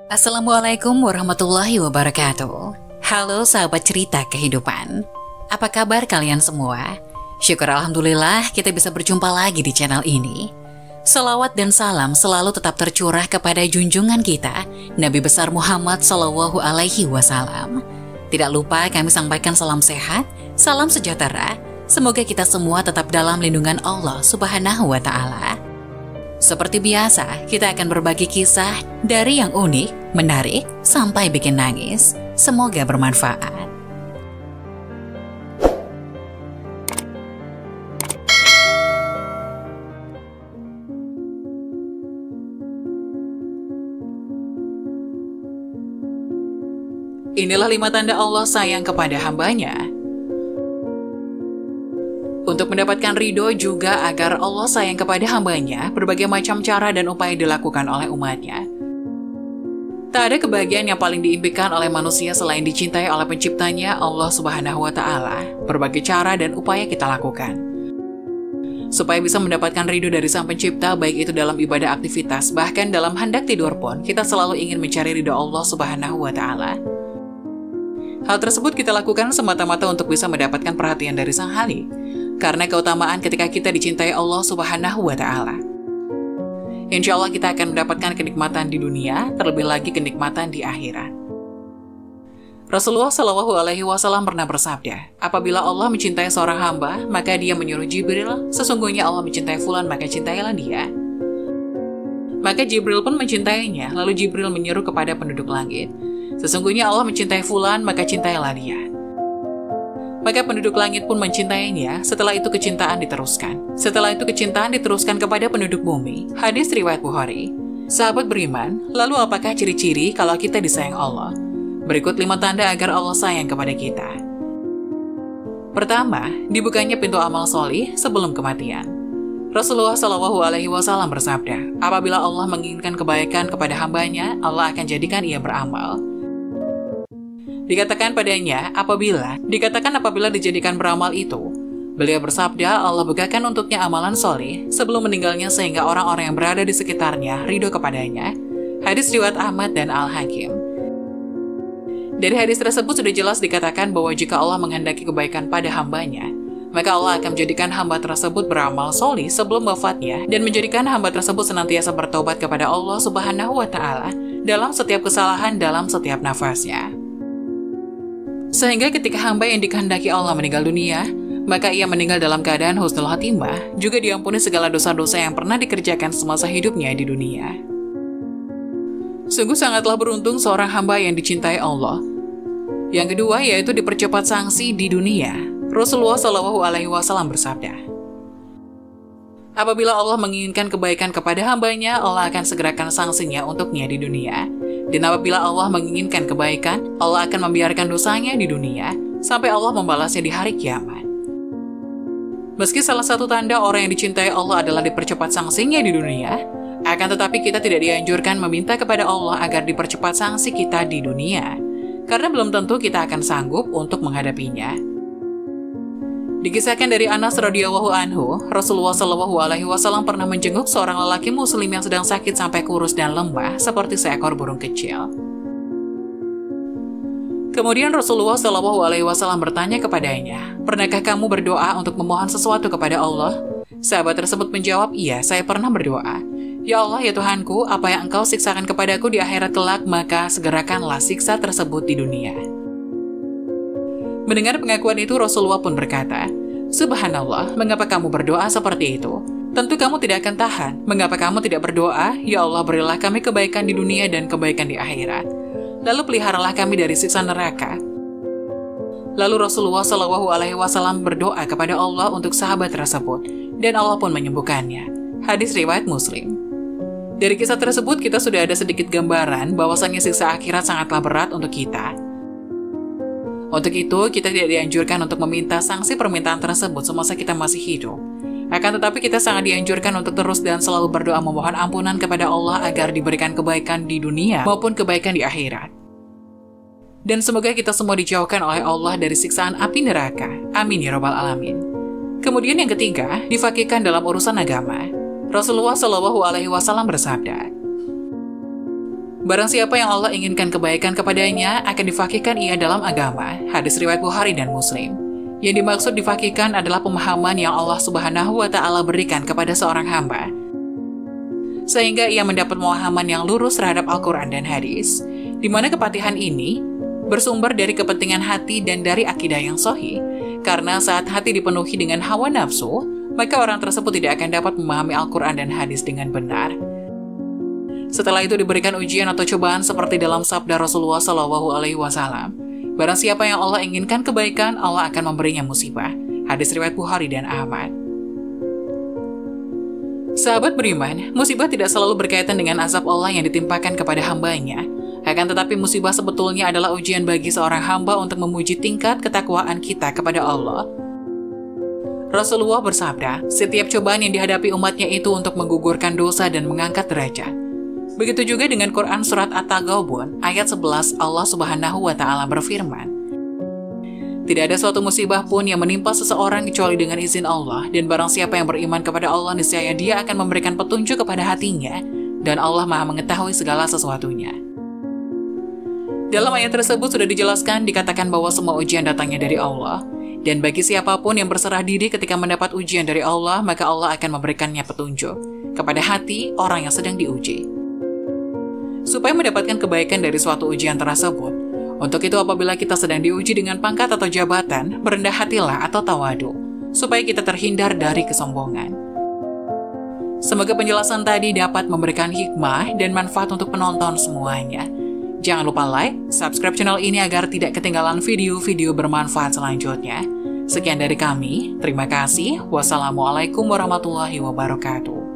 Assalamualaikum warahmatullahi wabarakatuh. Halo sahabat cerita kehidupan. Apa kabar kalian semua? Syukur alhamdulillah kita bisa berjumpa lagi di channel ini. Selawat dan salam selalu tetap tercurah kepada junjungan kita, Nabi besar Muhammad Sallallahu Alaihi Wasallam. Tidak lupa kami sampaikan salam sehat, salam sejahtera. Semoga kita semua tetap dalam lindungan Allah Subhanahu wa Ta'ala. Seperti biasa, kita akan berbagi kisah dari yang unik, menarik, sampai bikin nangis. Semoga bermanfaat. Inilah 5 tanda Allah sayang kepada hambanya. Untuk mendapatkan ridho juga agar Allah sayang kepada hambanya, berbagai macam cara dan upaya dilakukan oleh umatnya. Tak ada kebahagiaan yang paling diimpikan oleh manusia selain dicintai oleh penciptanya Allah Subhanahu wa Ta'ala. Berbagai cara dan upaya kita lakukan supaya bisa mendapatkan ridho dari Sang Pencipta, baik itu dalam ibadah aktivitas, bahkan dalam hendak tidur pun, kita selalu ingin mencari ridho Allah Subhanahu wa Ta'ala. Hal tersebut kita lakukan semata-mata untuk bisa mendapatkan perhatian dari Sang Halik, karena keutamaan ketika kita dicintai Allah Subhanahu wa Ta'ala. Insya Allah kita akan mendapatkan kenikmatan di dunia, terlebih lagi kenikmatan di akhirat. Rasulullah Shallallahu Alaihi Wasallam pernah bersabda, apabila Allah mencintai seorang hamba, maka dia menyuruh Jibril, sesungguhnya Allah mencintai fulan, maka cintailah dia. Maka Jibril pun mencintainya, lalu Jibril menyuruh kepada penduduk langit, sesungguhnya Allah mencintai fulan, maka cintailah dia. Maka penduduk langit pun mencintainya, setelah itu kecintaan diteruskan. Setelah itu kecintaan diteruskan kepada penduduk bumi. Hadis riwayat Bukhari. Sahabat beriman, lalu apakah ciri-ciri kalau kita disayang Allah? Berikut 5 tanda agar Allah sayang kepada kita. Pertama, dibukanya pintu amal solih sebelum kematian. Rasulullah Shallallahu Alaihi Wasallam bersabda, apabila Allah menginginkan kebaikan kepada hambanya, Allah akan jadikan ia beramal. Dikatakan apabila dijadikan beramal itu, beliau bersabda Allah bukakan untuknya amalan soleh sebelum meninggalnya sehingga orang-orang yang berada di sekitarnya ridho kepadanya. Hadis riwayat Ahmad dan Al-Hakim. Dari hadis tersebut sudah jelas dikatakan bahwa jika Allah menghendaki kebaikan pada hambanya, maka Allah akan menjadikan hamba tersebut beramal soleh sebelum wafatnya dan menjadikan hamba tersebut senantiasa bertobat kepada Allah Subhanahu wa Ta'ala dalam setiap kesalahan dalam setiap nafasnya. Sehingga ketika hamba yang dikehendaki Allah meninggal dunia, maka ia meninggal dalam keadaan husnul khatimah, juga diampuni segala dosa-dosa yang pernah dikerjakan semasa hidupnya di dunia. Sungguh sangatlah beruntung seorang hamba yang dicintai Allah. Yang kedua yaitu dipercepat sanksi di dunia. Rasulullah Shallallahu Alaihi Wasallam bersabda, apabila Allah menginginkan kebaikan kepada hambanya, Allah akan segerakan sanksinya untuknya di dunia. Dan apabila Allah menginginkan kebaikan, Allah akan membiarkan dosanya di dunia, sampai Allah membalasnya di hari kiamat. Meski salah satu tanda orang yang dicintai Allah adalah dipercepat sanksinya di dunia, akan tetapi kita tidak dianjurkan meminta kepada Allah agar dipercepat sanksi kita di dunia, karena belum tentu kita akan sanggup untuk menghadapinya. Dikisahkan dari Anas radhiyallahu anhu, Rasulullah Shallallahu Alaihi Wasallam pernah menjenguk seorang lelaki muslim yang sedang sakit sampai kurus dan lemah seperti seekor burung kecil. Kemudian Rasulullah Shallallahu Alaihi Wasallam bertanya kepadanya, pernahkah kamu berdoa untuk memohon sesuatu kepada Allah? Sahabat tersebut menjawab, iya, saya pernah berdoa. Ya Allah, ya Tuhanku, apa yang Engkau siksakan kepadaku di akhirat kelak, maka segerakanlah siksa tersebut di dunia. Mendengar pengakuan itu, Rasulullah pun berkata, Subhanallah, mengapa kamu berdoa seperti itu? Tentu kamu tidak akan tahan. Mengapa kamu tidak berdoa, Ya Allah, berilah kami kebaikan di dunia dan kebaikan di akhirat. Lalu peliharalah kami dari siksa neraka. Lalu Rasulullah Shallallahu Alaihi Wasallam berdoa kepada Allah untuk sahabat tersebut, dan Allah pun menyembuhkannya. Hadis riwayat Muslim. Dari kisah tersebut, kita sudah ada sedikit gambaran bahwasannya siksa akhirat sangatlah berat untuk kita. Untuk itu, kita tidak dianjurkan untuk meminta sanksi permintaan tersebut semasa kita masih hidup. Akan tetapi kita sangat dianjurkan untuk terus dan selalu berdoa memohon ampunan kepada Allah agar diberikan kebaikan di dunia maupun kebaikan di akhirat. Dan semoga kita semua dijauhkan oleh Allah dari siksaan api neraka. Amin ya Rabbal Alamin. Kemudian yang ketiga, difakihkan dalam urusan agama. Rasulullah Shallallahu Alaihi Wasallam bersabda, Barang siapa yang Allah inginkan kebaikan kepadanya, akan difakihkan ia dalam agama. Hadis riwayat Bukhari dan Muslim. Yang dimaksud difakihkan adalah pemahaman yang Allah Subhanahu wa Ta'ala berikan kepada seorang hamba, sehingga ia mendapat pemahaman yang lurus terhadap Al-Quran dan hadis, di mana kepatihan ini bersumber dari kepentingan hati dan dari akidah yang sahih. Karena saat hati dipenuhi dengan hawa nafsu, maka orang tersebut tidak akan dapat memahami Al-Quran dan hadis dengan benar. Setelah itu diberikan ujian atau cobaan seperti dalam sabda Rasulullah SAW. Barang siapa yang Allah inginkan kebaikan, Allah akan memberinya musibah. Hadis riwayat Bukhari dan Ahmad. Sahabat beriman, musibah tidak selalu berkaitan dengan azab Allah yang ditimpakan kepada hambanya. Akan tetapi musibah sebetulnya adalah ujian bagi seorang hamba untuk memuji tingkat ketakwaan kita kepada Allah. Rasulullah bersabda, setiap cobaan yang dihadapi umatnya itu untuk menggugurkan dosa dan mengangkat derajat. Begitu juga dengan Quran Surat At-Taghabun, ayat 11, Allah Subhanahu wa Ta'ala berfirman, tidak ada suatu musibah pun yang menimpa seseorang kecuali dengan izin Allah, dan barang siapa yang beriman kepada Allah, niscaya dia akan memberikan petunjuk kepada hatinya, dan Allah Maha mengetahui segala sesuatunya. Dalam ayat tersebut sudah dijelaskan, dikatakan bahwa semua ujian datangnya dari Allah, dan bagi siapapun yang berserah diri ketika mendapat ujian dari Allah, maka Allah akan memberikannya petunjuk kepada hati orang yang sedang diuji, supaya mendapatkan kebaikan dari suatu ujian tersebut. Untuk itu apabila kita sedang diuji dengan pangkat atau jabatan, berendah hatilah atau tawadu, supaya kita terhindar dari kesombongan. Semoga penjelasan tadi dapat memberikan hikmah dan manfaat untuk penonton semuanya. Jangan lupa like, subscribe channel ini agar tidak ketinggalan video-video bermanfaat selanjutnya. Sekian dari kami, terima kasih. Wassalamualaikum warahmatullahi wabarakatuh.